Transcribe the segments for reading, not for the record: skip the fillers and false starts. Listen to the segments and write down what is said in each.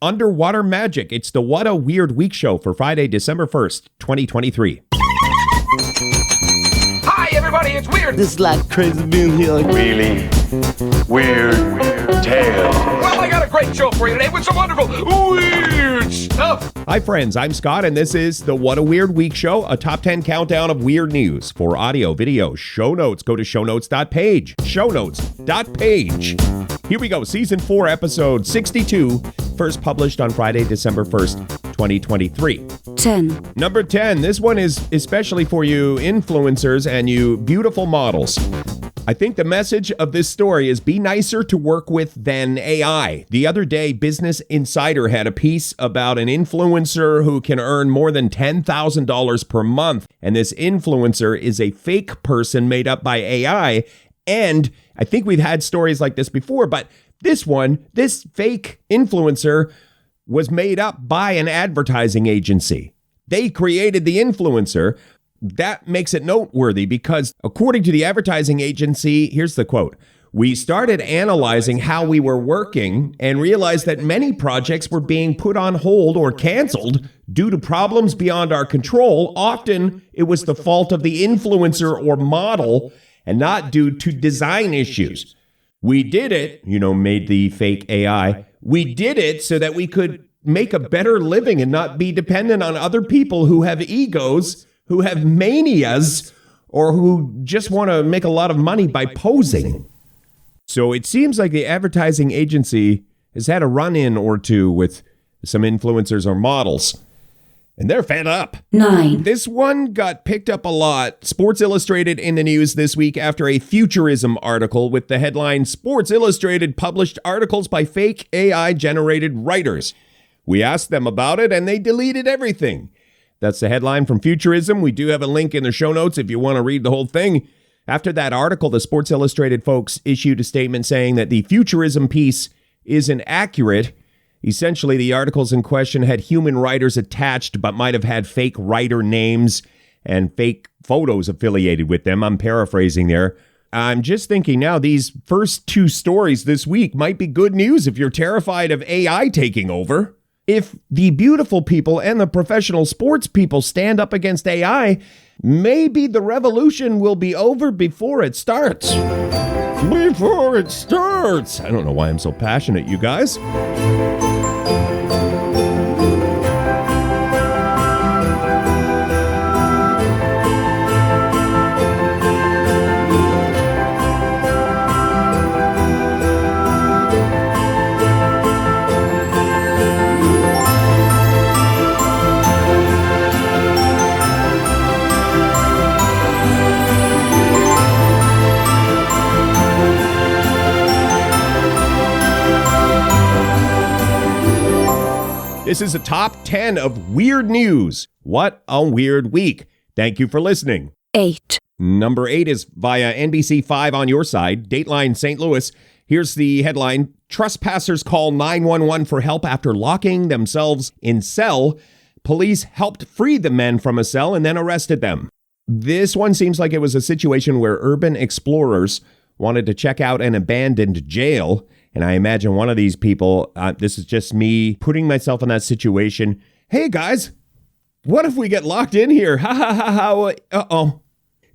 underwater magic. It's the What a Weird Week show for Friday, December 1st, 2023. Hi, everybody, it's Weird. This is like crazy being here. Really weird tales. Well, I got a great show for you today with some wonderful weird stuff. Hi, friends. I'm Scott, and this is the What a Weird Week show, a top 10 countdown of weird news. For audio, video, show notes, go to shownotes.page. Shownotes.page. Here we go. Season 4, episode 62, first published on Friday, December 1st, 2023. 10. Number 10. This one is especially for you influencers and you beautiful models. I think the message of this story is be nicer to work with than AI. The other day, Business Insider had a piece about an influencer who can earn more than $10,000 per month. And this influencer is a fake person made up by AI. And I think we've had stories like this before, but this fake influencer was made up by an advertising agency. They created the influencer. That makes it noteworthy because according to the advertising agency, here's the quote, "We started analyzing how we were working and realized that many projects were being put on hold or canceled due to problems beyond our control. Often it was the fault of the influencer or model and not due to design issues. We did it," made the fake AI. "We did it so that we could make a better living and not be dependent on other people who have egos, who have manias, or who just want to make a lot of money by posing." So it seems like the advertising agency has had a run-in or two with some influencers or models, and they're fed up. 9. This one got picked up a lot. Sports Illustrated in the news this week after a Futurism article with the headline, "Sports Illustrated published articles by fake AI-generated writers." We asked them about it, and they deleted everything. That's the headline from Futurism. We do have a link in the show notes if you want to read the whole thing. After that article, the Sports Illustrated folks issued a statement saying that the Futurism piece isn't accurate. Essentially, the articles in question had human writers attached, but might have had fake writer names and fake photos affiliated with them. I'm paraphrasing there. I'm just thinking now, these first two stories this week might be good news if you're terrified of AI taking over. If the beautiful people and the professional sports people stand up against AI, maybe the revolution will be over before it starts. Before it starts. I don't know why I'm so passionate, you guys. This is a top 10 of weird news. What a weird week. Thank you for listening. 8. Number 8 is via NBC5 on your side, Dateline St. Louis. Here's the headline. Trespassers call 911 for help after locking themselves in cell. Police helped free the men from a cell and then arrested them. This one seems like it was a situation where urban explorers wanted to check out an abandoned jail. And I imagine one of these people, this is just me putting myself in that situation. Hey, guys, what if we get locked in here? Ha, ha, ha, ha. Uh-oh.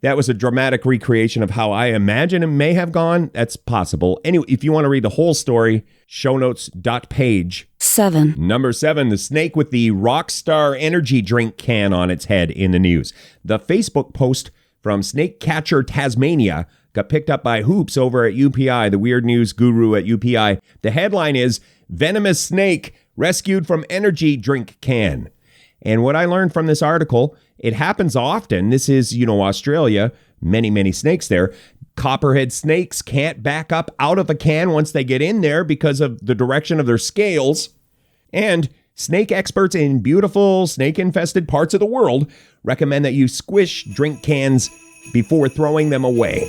That was a dramatic recreation of how I imagine it may have gone. That's possible. Anyway, if you want to read the whole story, shownotes.page. 7. Number 7, the snake with the Rockstar energy drink can on its head in the news. The Facebook post from Snake Catcher Tasmania got picked up by Hoops over at UPI, the weird news guru at UPI. The headline is, "Venomous Snake Rescued from Energy Drink Can." And what I learned from this article, it happens often. This is, Australia, many snakes there. Copperhead snakes can't back up out of a can once they get in there because of the direction of their scales. And snake experts in beautiful snake-infested parts of the world recommend that you squish drink cans before throwing them away.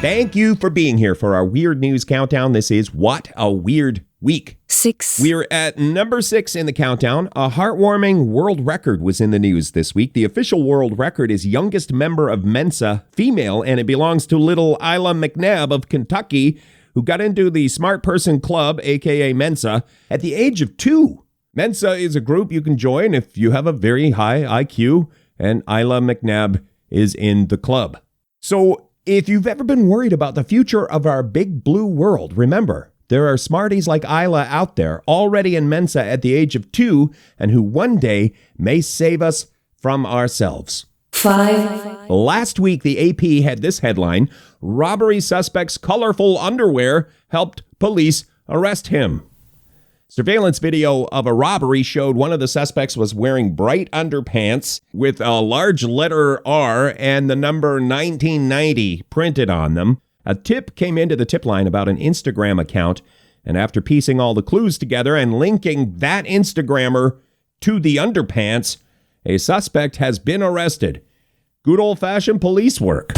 Thank you for being here for our Weird News Countdown. This is What a Weird Week. 6. We're at number 6 in the countdown. A heartwarming world record was in the news this week. The official world record is youngest member of Mensa, female, and it belongs to little Isla McNabb of Kentucky, who got into the Smart Person Club, aka Mensa, at the age of 2. Mensa is a group you can join if you have a very high IQ, and Isla McNabb is in the club. So if you've ever been worried about the future of our big blue world, remember, there are smarties like Isla out there already in Mensa at the age of 2 and who one day may save us from ourselves. 5. Last week, the AP had this headline: robbery suspect's colorful underwear helped police arrest him. Surveillance video of a robbery showed one of the suspects was wearing bright underpants with a large letter R and the number 1990 printed on them. A tip came into the tip line about an Instagram account, and after piecing all the clues together and linking that Instagrammer to the underpants, a suspect has been arrested. Good old-fashioned police work.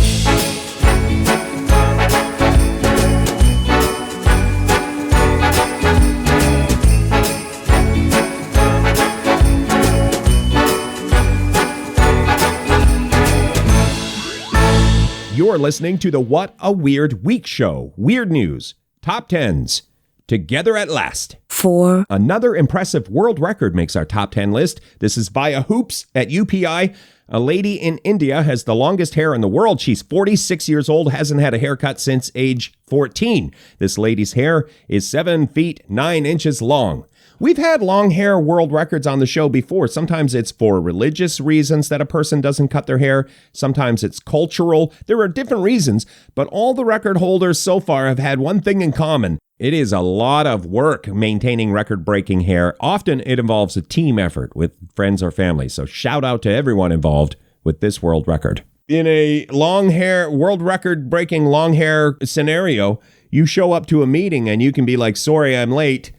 You're listening to the What a Weird Week show. Weird news, top 10s, together at last. 4. Another impressive world record makes our top 10 list. This is via Hoops at UPI. A lady in India has the longest hair in the world. She's 46 years old, hasn't had a haircut since age 14. This lady's hair is 7 feet 9 inches long. We've had long hair world records on the show before. Sometimes it's for religious reasons that a person doesn't cut their hair. Sometimes it's cultural. There are different reasons, but all the record holders so far have had one thing in common. It is a lot of work maintaining record-breaking hair. Often it involves a team effort with friends or family. So shout out to everyone involved with this world record. In a long hair, world record-breaking long hair scenario, you show up to a meeting and you can be like, sorry, I'm late,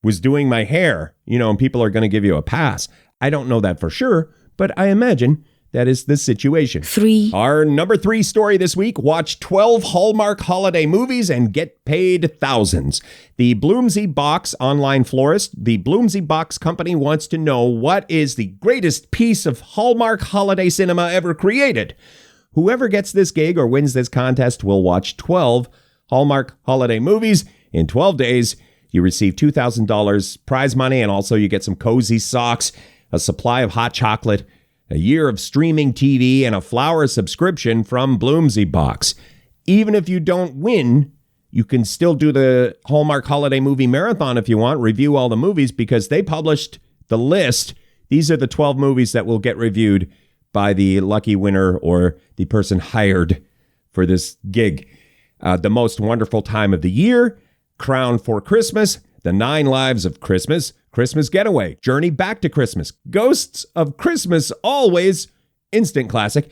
was doing my hair, and people are going to give you a pass. I don't know that for sure, but I imagine that is the situation. 3. Our number 3 story this week: watch 12 Hallmark holiday movies and get paid thousands. The Bloomsy Box online florist, the Bloomsy Box company, wants to know what is the greatest piece of Hallmark holiday cinema ever created. Whoever gets this gig or wins this contest will watch 12 Hallmark holiday movies in 12 days. You receive $2,000 prize money, and also you get some cozy socks, a supply of hot chocolate, a year of streaming TV, and a flower subscription from Bloomsy Box. Even if you don't win, you can still do the Hallmark Holiday Movie Marathon if you want, review all the movies, because they published the list. These are the 12 movies that will get reviewed by the lucky winner or the person hired for this gig. The Most Wonderful Time of the Year, Crown for Christmas, The 9 Lives of Christmas, Christmas Getaway, Journey Back to Christmas, Ghosts of Christmas Always, instant classic,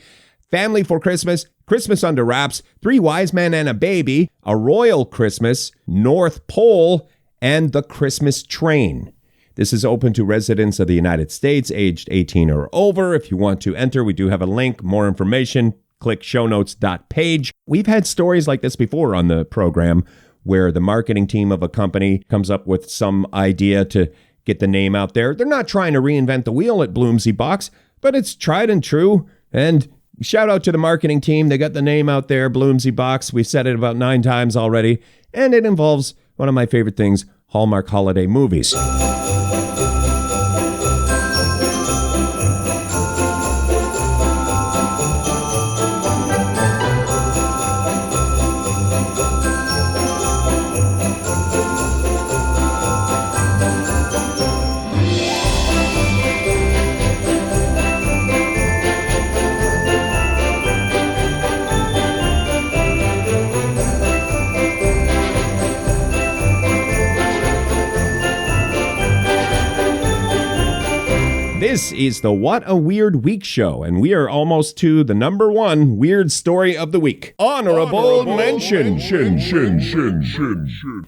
Family for Christmas, Christmas Under Wraps, 3 Wise Men and a Baby, A Royal Christmas, North Pole, and The Christmas Train. This is open to residents of the United States aged 18 or over. If you want to enter, we do have a link. More information, click shownotes.page. We've had stories like this before on the program, where the marketing team of a company comes up with some idea to get the name out there. They're not trying to reinvent the wheel at Bloomsy Box, but it's tried and true. And shout out to the marketing team. They got the name out there, Bloomsy Box. We've said it about 9 times already. And it involves one of my favorite things, Hallmark holiday movies. This is the What a Weird Week show, and we are almost to the number 1 weird story of the week. Honorable mention.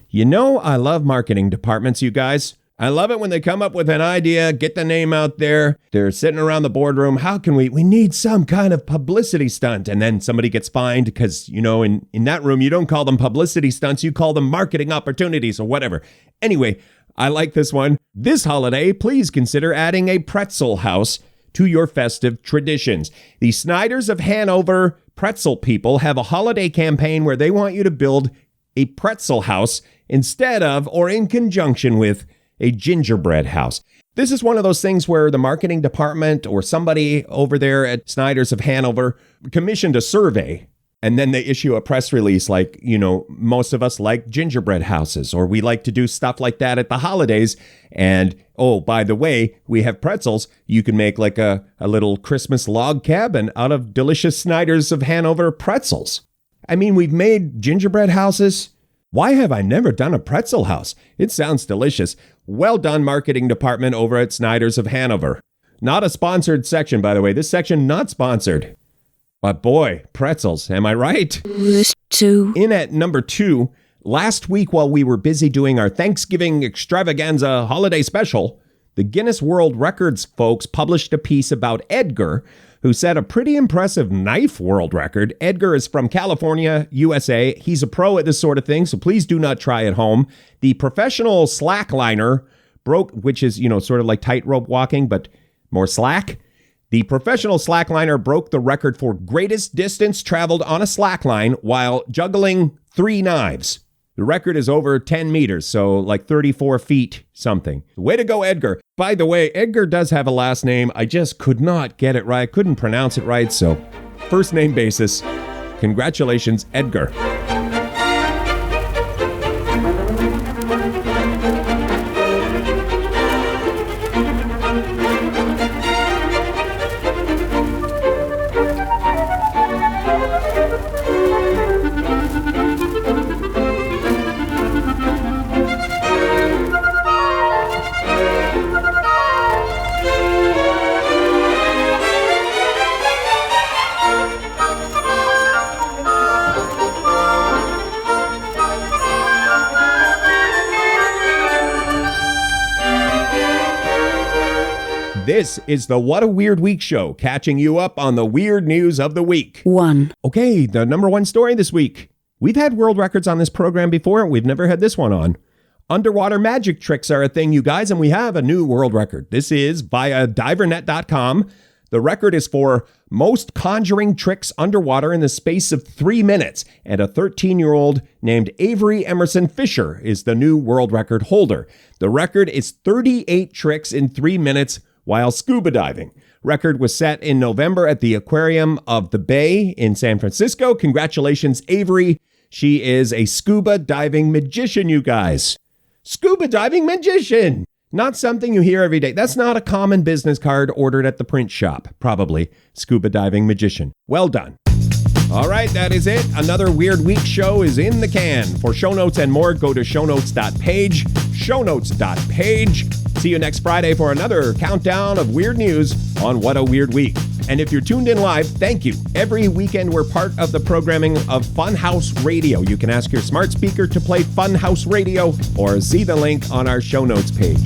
You know, I love marketing departments, you guys. I love it when they come up with an idea, get the name out there. They're sitting around the boardroom. How can we need some kind of publicity stunt. And then somebody gets fined because, in that room, you don't call them publicity stunts. You call them marketing opportunities or whatever. Anyway, I like this one. This holiday, please consider adding a pretzel house to your festive traditions. The Snyders of Hanover pretzel people have a holiday campaign where they want you to build a pretzel house instead of or in conjunction with a gingerbread house. This is one of those things where the marketing department or somebody over there at Snyders of Hanover commissioned a survey, and then they issue a press release like, most of us like gingerbread houses, or we like to do stuff like that at the holidays. And, oh, by the way, we have pretzels. You can make like a little Christmas log cabin out of delicious Snyders of Hanover pretzels. I mean, we've made gingerbread houses. Why have I never done a pretzel house? It sounds delicious. Well done, marketing department over at Snyders of Hanover. Not a sponsored section, by the way. This section not sponsored. But boy, pretzels, am I right? In at number 2, last week while we were busy doing our Thanksgiving extravaganza holiday special, the Guinness World Records folks published a piece about Edgar, who set a pretty impressive knife world record. Edgar is from California, USA. He's a pro at this sort of thing, so please do not try at home. The professional slackliner broke, which is, sort of like tightrope walking, but more slack. The professional slackliner broke the record for greatest distance traveled on a slackline while juggling 3 knives. The record is over 10 meters, so like 34 feet something. Way to go, Edgar. By the way, Edgar does have a last name. I just could not get it right. Couldn't pronounce it right, so first name basis. Congratulations, Edgar. This is the What a Weird Week show, catching you up on the weird news of the week. 1. Okay, the number 1 story this week. We've had world records on this program before. We've never had this one on. Underwater magic tricks are a thing, you guys, and we have a new world record. This is via divernet.com. The record is for most conjuring tricks underwater in the space of 3 minutes, and a 13-year-old named Avery Emerson Fisher is the new world record holder. The record is 38 tricks in 3 minutes while scuba diving. Record was set in November at the Aquarium of the Bay in San Francisco. Congratulations, Avery. She is a scuba diving magician, you guys. Scuba diving magician. Not something you hear every day. That's not a common business card ordered at the print shop, probably. Scuba diving magician. Well done. All right, that is it. Another Weird Week show is in the can. For show notes and more, go to shownotes.page. Shownotes.page. See you next Friday for another countdown of weird news on What a Weird Week. And if you're tuned in live, thank you. Every weekend, we're part of the programming of Funhouse Radio. You can ask your smart speaker to play Funhouse Radio or see the link on our show notes page.